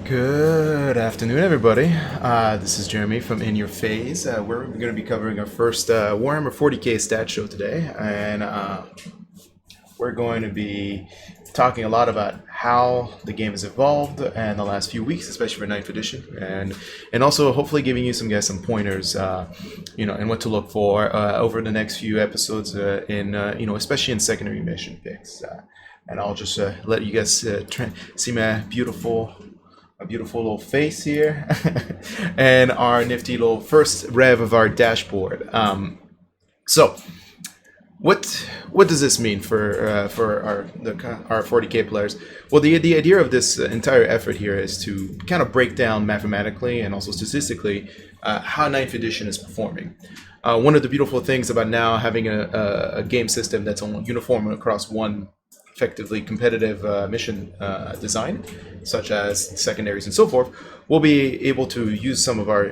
Good afternoon, everybody. This is Jeremy from In Your Phase. We're going to be covering our first Warhammer 40k stat show today, and we're going to be talking a lot about how the game has evolved in the last few weeks, especially for 9th edition, and also hopefully giving you some pointers, and what to look for over the next few episodes, especially in secondary mission picks. And I'll just let you guys see my beautiful little face here and our nifty little first rev of our dashboard. So what does this mean for our 40k players? Well, the idea of this entire effort here is to kind of break down mathematically and also statistically how 9th edition is performing. One of the beautiful things about now having a game system that's uniform across one effectively competitive mission design, such as secondaries and so forth, we'll be able to use some of our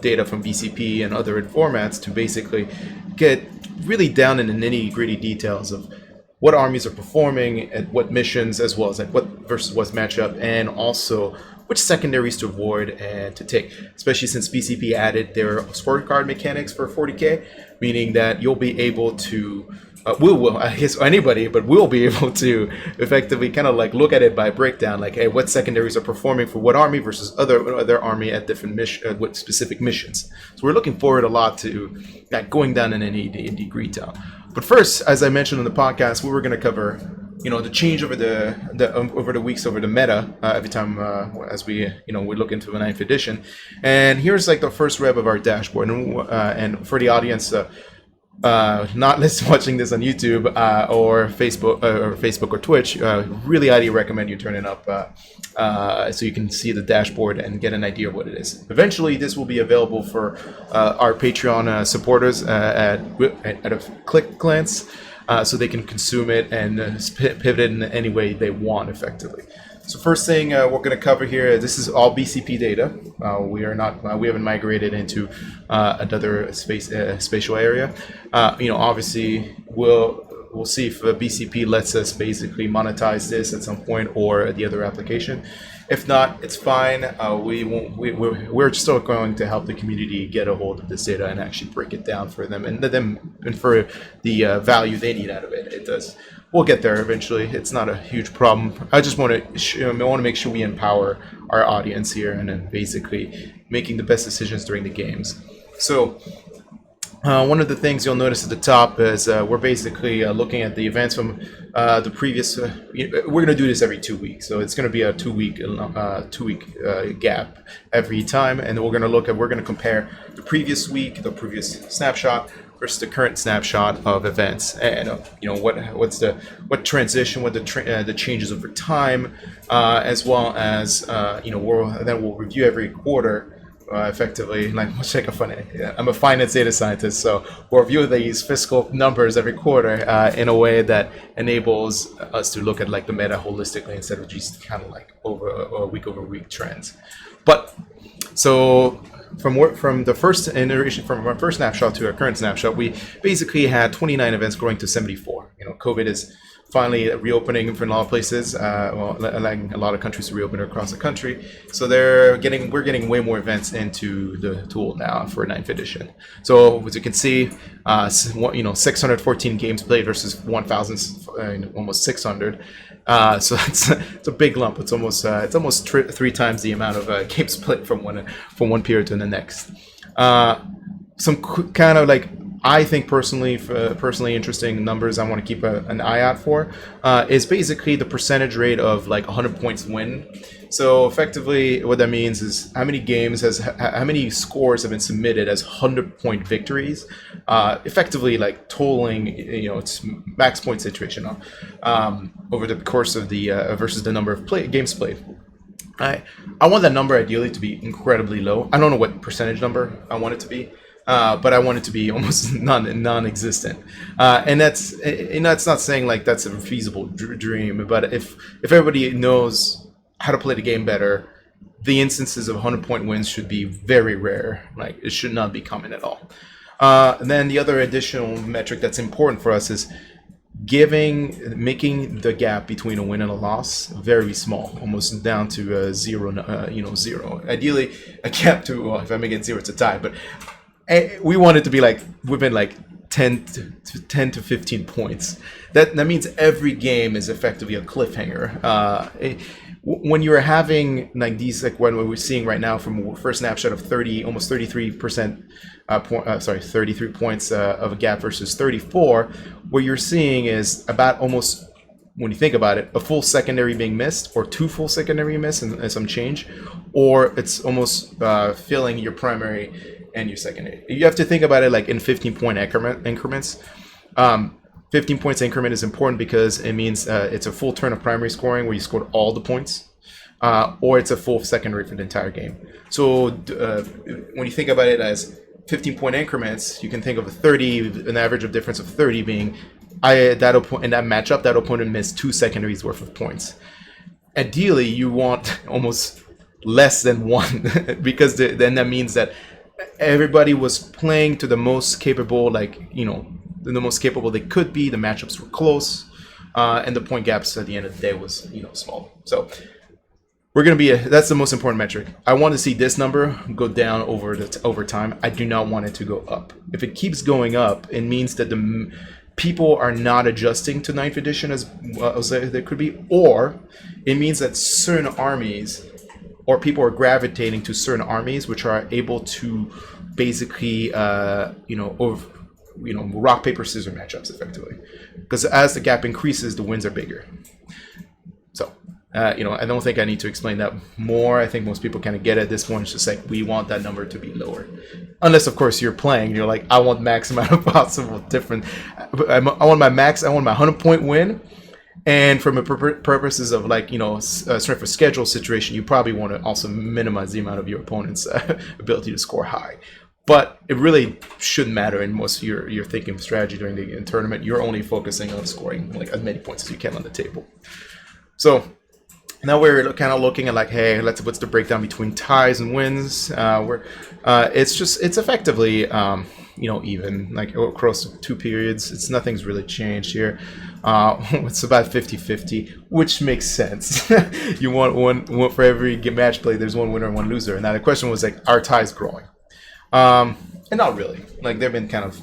data from BCP and other formats to basically get really down in the nitty-gritty details of what armies are performing at what missions, as well as like what versus what's matchup, and also which secondaries to avoid and to take, especially since BCP added their scorecard mechanics for 40k, meaning that you'll be able to I guess anybody, but we'll be able to effectively kind of like look at it by breakdown, like, hey, what secondaries are performing for what army versus other army at different what specific missions. So we're looking forward a lot to going down in any detail. But first, as I mentioned on the podcast, we were going to cover, the change over the weeks over the meta every time as we look into the 9th edition. And here's like the first rev of our dashboard, and for the audience. Not watching this on YouTube or Facebook or Twitch, really highly recommend you turn it up so you can see the dashboard and get an idea of what it is. Eventually, this will be available for our Patreon supporters at a click glance, so they can consume it and pivot it in any way they want effectively. So first thing we're going to cover here, this is all BCP data. We haven't migrated into another spatial area. Obviously we'll see if BCP lets us basically monetize this at some point or the other application. If not, it's fine. We're still going to help the community get a hold of this data and actually break it down for them and for the value they need out of it. It does. We'll get there eventually. It's not a huge problem. I just want to make sure we empower our audience here and then basically making the best decisions during the games. So one of the things you'll notice at the top is we're basically looking at the events from the previous. We're going to do this every 2 weeks, so it's going to be a 2 week gap every time, and we're going to compare the previous week, the previous snapshot versus the current snapshot of events, and what transition, what the changes over time, as well as we'll review every quarter. Effectively, I'm a finance data scientist, so we'll review these fiscal numbers every quarter in a way that enables us to look at like the meta holistically instead of just kind of like over week trends. But so from the first iteration, from our first snapshot to our current snapshot, we basically had 29 events growing to 74. COVID is finally reopening for a lot of places, allowing a lot of countries to reopen across the country. So we're getting way more events into the tool now for 9th edition. So as you can see, 614 games played versus 1,000, almost 600. So it's a big lump. It's almost three times the amount of games played from one period to the next. Some kind of like, I think personally interesting numbers I want to keep an eye out for is basically the percentage rate of like 100 points win. So effectively what that means is how many scores have been submitted as 100-point victories, effectively like totaling its max point situation over the course of the versus the number of games played. I want that number ideally to be incredibly low. I don't know what percentage number I want it to be. But I want it to be almost non-existent, and that's not saying like that's a feasible dream. But if everybody knows how to play the game better, the instances of 100-point wins should be very rare. Like it should not be common at all. And then the other additional metric that's important for us is making the gap between a win and a loss very small, almost down to zero. Zero. Ideally, a gap to, well, if I make it zero, it's a tie. But we want it to be like within like 10 to 15 points. That means every game is effectively a cliffhanger. When you're having like these, like what we're seeing right now from first snapshot of 30, almost 33%, 33 points of a gap versus 34, what you're seeing is about almost, when you think about it, a full secondary being missed, or two full secondary miss and some change, or it's almost filling your primary and your secondary. You have to think about it like in 15-point increments. 15 points increment is important because it means it's a full turn of primary scoring where you scored all the points, or it's a full secondary for the entire game. So when you think about it as 15-point increments, you can think of an average of difference of 30 being in that matchup, that opponent missed 2 secondaries worth of points. Ideally, you want almost less than 1 because then that means that everybody was playing to the most capable, the most capable they could be. The matchups were close, and the point gaps at the end of the day was, small. So we're going to be that's the most important metric. I want to see this number go down over time. I do not want it to go up. If it keeps going up, it means that the people are not adjusting to 9th edition as well as they could be, or it means that certain armies or people are gravitating to certain armies which are able to basically rock paper scissors matchups effectively, because as the gap increases, the wins are bigger. So I don't think I need to explain that more. I think most people kind of get it at this point. It's just like we want that number to be lower, unless of course you're playing. You're like, I want max amount of possible different. I want my 100-point win. And from a purposes of strength of schedule situation, you probably want to also minimize the amount of your opponent's ability to score high. But it really shouldn't matter in most of your thinking strategy during the tournament. You're only focusing on scoring like as many points as you can on the table. So now we're kind of looking at like, hey, what's the breakdown between ties and wins? It's effectively even like across 2 periods. Nothing's really changed here. It's about 50-50, which makes sense. You want one for every match play. There's one winner and one loser. And now the question was like, are ties growing? And not really. Like they've been kind of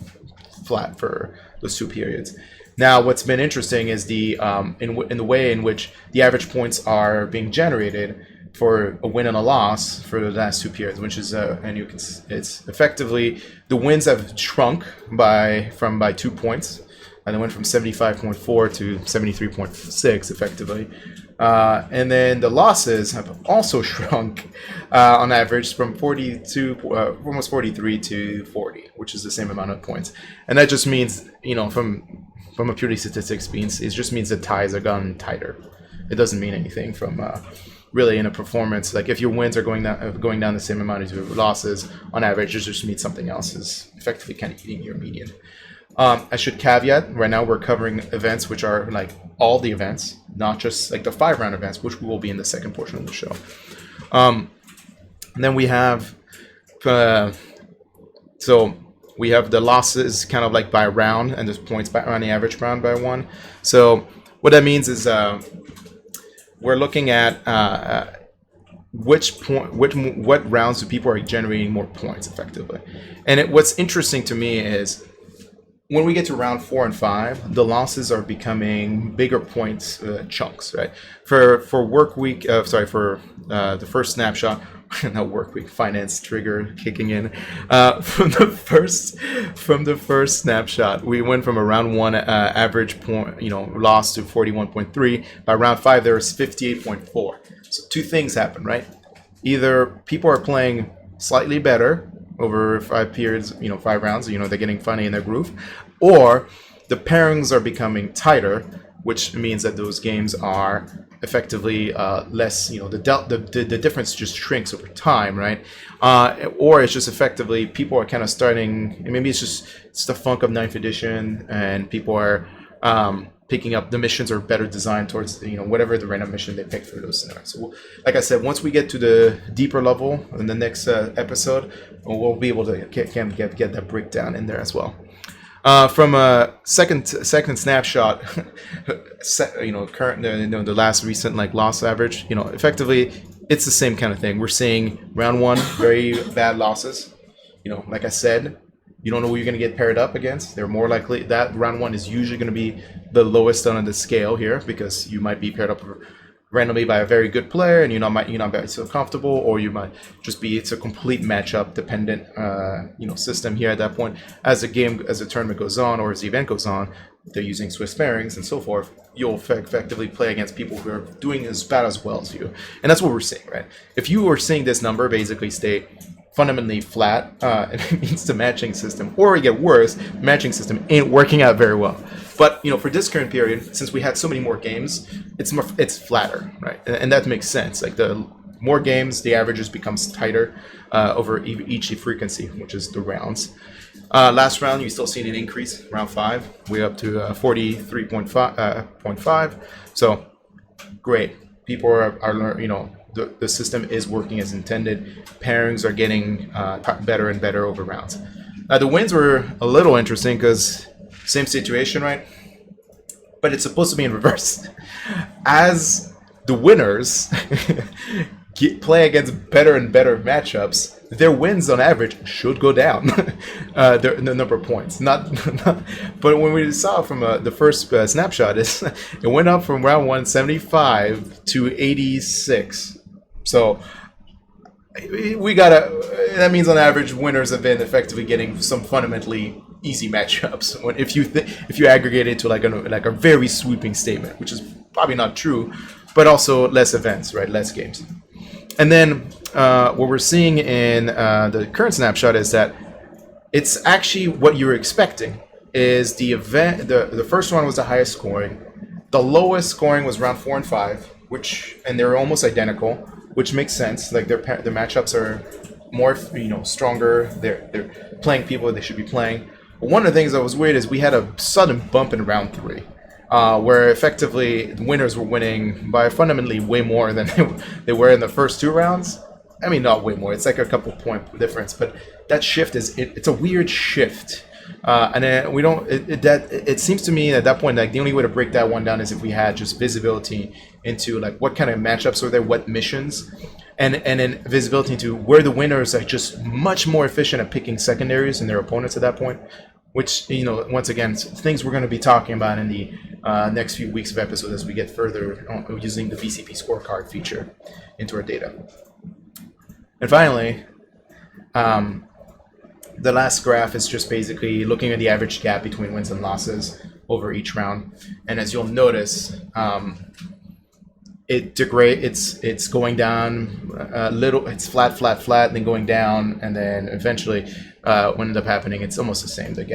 flat for those 2 periods. Now, what's been interesting is the in the way in which the average points are being generated for a win and a loss for the last 2 periods, which is it's effectively the wins have shrunk by 2 points, and they went from 75.4 to 73.6 effectively. And then the losses have also shrunk on average from 42, almost 43 to 40, which is the same amount of points. And that just means, from a purely statistics means, it just means the ties are gone tighter. It doesn't mean anything from really in a performance. Like if your wins are going down the same amount as your losses on average, it just means something else is effectively kind of eating your median. I should caveat, right now we're covering events which are like all the events, not just like the 5-round events, which will be in the second portion of the show. And then we have, we have the losses kind of like by round, and there's points on the average round by 1. So what that means is we're looking at what rounds do people are generating more points effectively. And what's interesting to me is when we get to round 4 and 5, the losses are becoming bigger points chunks, right? For work week, for the first snapshot, not work week, finance trigger kicking in. From the first snapshot, we went from a round 1 average point, loss to 41.3. By round 5, there was 58.4. So 2 things happen, right? Either people are playing slightly better over 5 periods, 5 rounds, they're getting funny in their groove, or the pairings are becoming tighter, which means that those games are effectively less, the difference just shrinks over time, right? Or it's just effectively people are kind of starting, and maybe it's the funk of 9th edition, and people are picking up the missions are better designed towards whatever the random mission they pick for those scenarios. So like I said, once we get to the deeper level in the next episode, we'll be able to get that breakdown in there as well. From a second snapshot, current the last recent like loss average, effectively it's the same kind of thing. We're seeing round one very bad losses. Like I said, you don't know who you're going to get paired up against. They're more likely that round one is usually going to be the lowest on the scale here because you might be paired up randomly by a very good player and you're not very so comfortable, or you might just be it's a complete matchup dependent system here at that point. As the tournament goes on or as the event goes on, they're using Swiss pairings and so forth. You'll effectively play against people who are doing as bad as well as you, and that's what we're seeing, right? If you were seeing this number basically stay fundamentally flat, it means the matching system, or it get worse, matching system ain't working out very well. But for this current period, since we had so many more games, it's flatter, right? And that makes sense. Like the more games, the averages becomes tighter over each frequency, which is the rounds. Last round, you still see an increase. Round 5, we're up to 43.5. So great. People are learning. The system is working as intended. Pairings are getting better and better over rounds. The wins were a little interesting because same situation, right? But it's supposed to be in reverse. As the winners play against better and better matchups, their wins on average should go down. The number of points, not but when we saw from the first snapshot, it went up from round 175 to 86. So that means on average winners have been effectively getting some fundamentally easy matchups. If you aggregate it to like a very sweeping statement, which is probably not true, but also less events, right? Less games. And then what we're seeing in the current snapshot is that it's actually what you were expecting. Is the event the first one was the highest scoring, the lowest scoring was round 4 and 5, and they're almost identical, which makes sense. Like the matchups are more stronger. They're playing people they should be playing. But one of the things that was weird is we had a sudden bump in round 3. Where effectively the winners were winning by fundamentally way more than they were in the first 2 rounds. I mean, not way more. It's like a couple point difference, but that shift it's a weird shift. And then we don't. It seems to me at that point like the only way to break that one down is if we had just visibility into like what kind of matchups are there, what missions, and then visibility into where the winners are just much more efficient at picking secondaries than their opponents at that point. Which, once again, things we're going to be talking about in the next few weeks of episodes as we get further using the VCP scorecard feature into our data. And finally, the last graph is just basically looking at the average gap between wins and losses over each round. And as you'll notice, it's going down a little. It's flat, then going down, and then eventually, what ended up happening, it's almost the same. The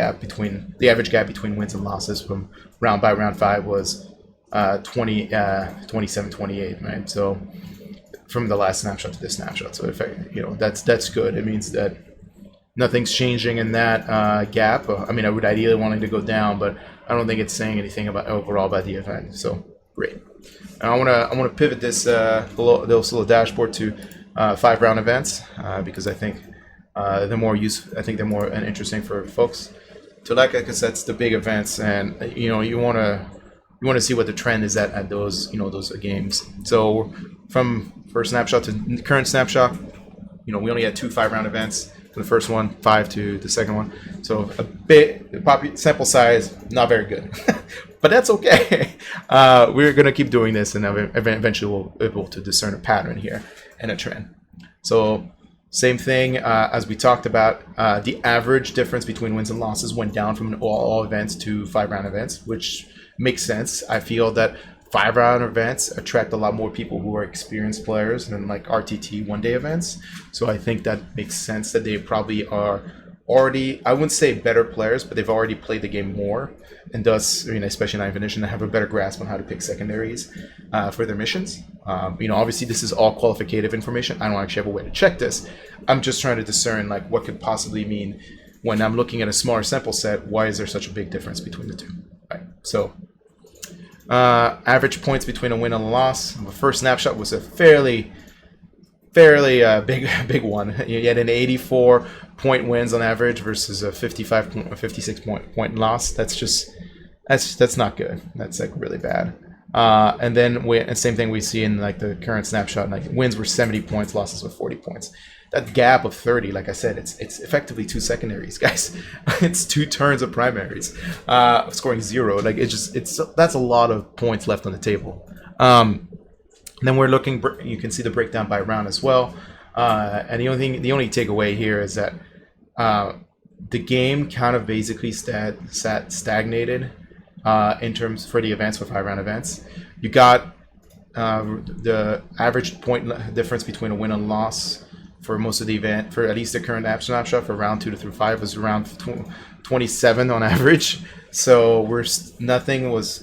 average gap between wins and losses from round 5 was 27, 28, right? So from the last snapshot to this snapshot. So that's good. It means that nothing's changing in that gap. I mean, I would ideally want it to go down, but I don't think it's saying anything overall about the event. So great. And I want to pivot this little dashboard to 5-round events because I think they're more interesting for folks to like it because that's the big events, and you want to see what the trend is at those those games. So from first snapshot to current snapshot, we only had 2 5-round events. The first one, 5 to the second one. So a bit sample size, not very good, but that's okay. We're gonna keep doing this, and eventually we'll be able to discern a pattern here and a trend. So same thing as we talked about. The average difference between wins and losses went down from all events to 5-round events, which makes sense. I feel that 5-round events attract a lot more people who are experienced players than like RTT one-day events. So I think that makes sense that they probably are already, I wouldn't say better players, but they've already played the game more, and thus, especially in Ninth Edition, they have a better grasp on how to pick secondaries for their missions. Obviously this is all qualificative information. I don't actually have a way to check this. I'm just trying to discern like what could possibly mean when I'm looking at a smaller sample set. Why is there such a big difference between the two? Right. So average points between a win and a loss. The first snapshot was a fairly fairly big one. You had an 84 point wins on average versus a 56 point loss. That's not good. That's like really bad. And then and same thing we see in like the current snapshot. Like wins were 70 points, losses were 40 points. That gap of 30, like I said, it's effectively 2 secondaries, guys. It's 2 turns of primaries, scoring 0. Like that's a lot of points left on the table. Then we're looking. You can see the breakdown by round as well. And the only takeaway here is that the game kind of basically stagnated in terms for the events, for 5-round events. You got the average point difference between a win and loss for most of the event, for at least the current snapshot for round 2 through 5 was around 27 on average. So nothing was,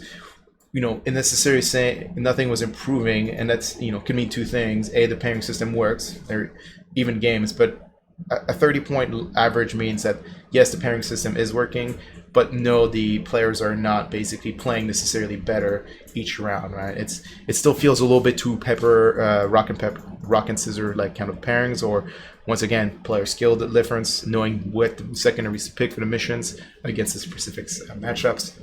necessarily saying nothing was improving, and that's can mean 2 things. A, the pairing system works, they're even games, but a 30-point average means that yes, the pairing system is working, but no, the players are not basically playing necessarily better each round, right? It still feels a little bit too rock and scissor like kind of pairings, or once again, player skill difference, knowing what secondaries to pick for the missions against the specific matchups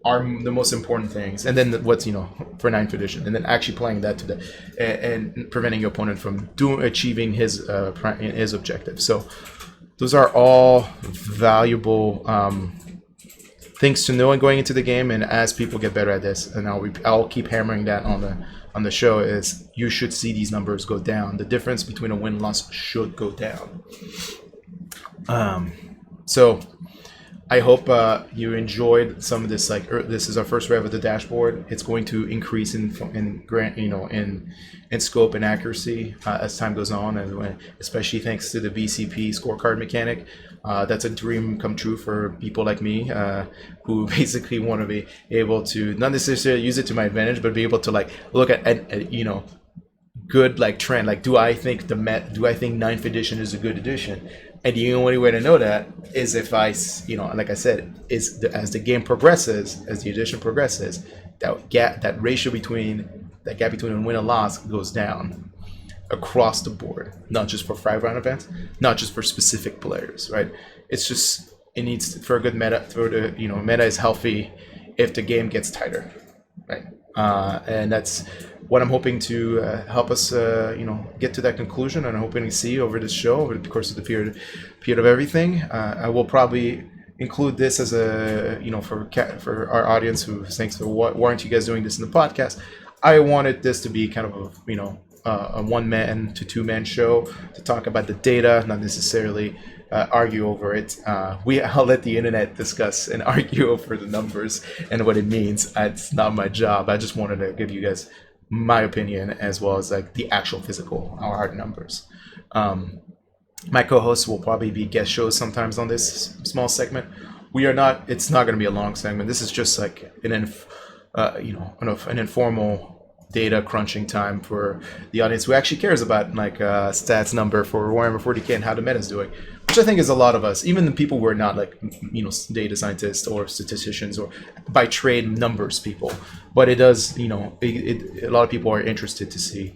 are the most important things. And then what's for 9th edition, and then actually playing that to and preventing your opponent from achieving his objective. So those are all valuable things to know and going into the game. And as people get better at this, and I'll keep hammering that on the show, is you should see these numbers go down. The difference between a win and loss should go down. So I hope you enjoyed some of this. Like this is our first rev of the dashboard. It's going to increase in scope and accuracy as time goes on, and especially thanks to the BCP scorecard mechanic. That's a dream come true for people like me who basically want to be able to not necessarily use it to my advantage, but be able to like look at good like trend. Like, do I think 9th edition is a good edition? And the only way to know that is if I, like I said, as the game progresses, as the edition progresses, that ratio between a win and loss goes down across the board, not just for 5-round events, not just for specific players, right? It's just, it needs for a good meta, meta is healthy if the game gets tighter, right? And that's what I'm hoping to help us, get to that conclusion, and I'm hoping to see over this show, over the course of the period of everything. I will probably include this as a, for our audience who thanks for why aren't you guys doing this in the podcast? I wanted this to be kind of a 1-man to 2-man show to talk about the data, not necessarily argue over it. I'll let the internet discuss and argue over the numbers and what it means. It's not my job. I just wanted to give you guys my opinion as well as like the actual physical hard numbers. My co-hosts will probably be guest shows sometimes on this small segment. It's not going to be a long segment. This is just like an informal data crunching time for the audience who actually cares about like stats number for Warhammer 40k and how the meta is doing, which I think is a lot of us, even the people who are not like data scientists or statisticians or by trade numbers people. But it does, a lot of people are interested to see.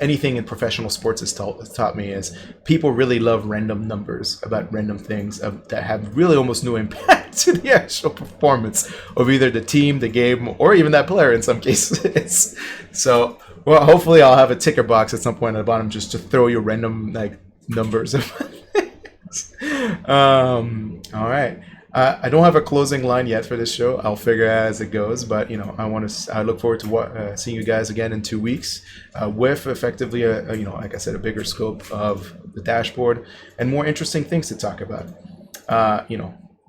Anything in professional sports has taught me is people really love random numbers about random things that have really almost no impact to the actual performance of either the team, the game, or even that player in some cases. So, well, hopefully I'll have a ticker box at some point at the bottom just to throw you random like numbers. All right. I don't have a closing line yet for this show. I'll figure out as it goes, but I look forward to seeing you guys again in 2 weeks with effectively like I said, a bigger scope of the dashboard and more interesting things to talk about.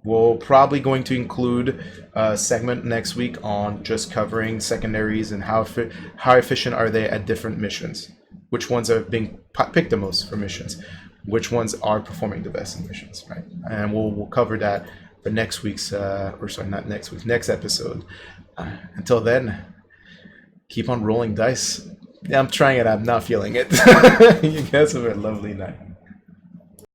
We're probably going to include a segment next week on just covering secondaries and how efficient are they at different missions, which ones are being picked the most for missions, which ones are performing the best in missions, right? And we'll cover that for next week's, next episode. Until then, keep on rolling dice. Yeah, I'm trying it. I'm not feeling it. You guys have a lovely night.